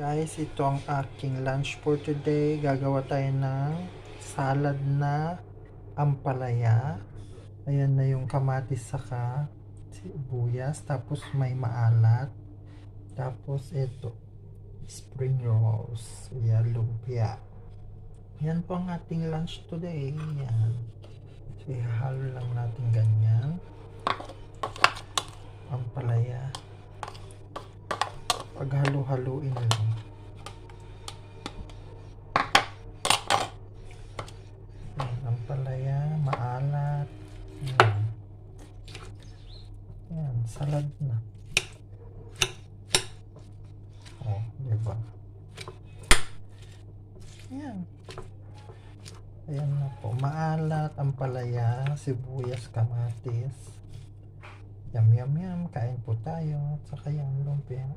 Guys, ito ang aking lunch for today. Gagawa tayo ng salad na ampalaya. Ayan na yung kamatis saka sibuyas. Tapos may maalat. Tapos ito, spring rolls. Ayan, lumpia. Yan po ang ating lunch today. Yan. So, ihalo lang natin ganyan. Ampalaya. Paghalo-haluin lang. Ampalaya, maalat. Yan, salad na. Oh, diba? Yan. Ayan na po. Maalat, ampalaya, sibuyas, kamatis. Yum, yum, yum. Kain po tayo. At saka yung lumpia.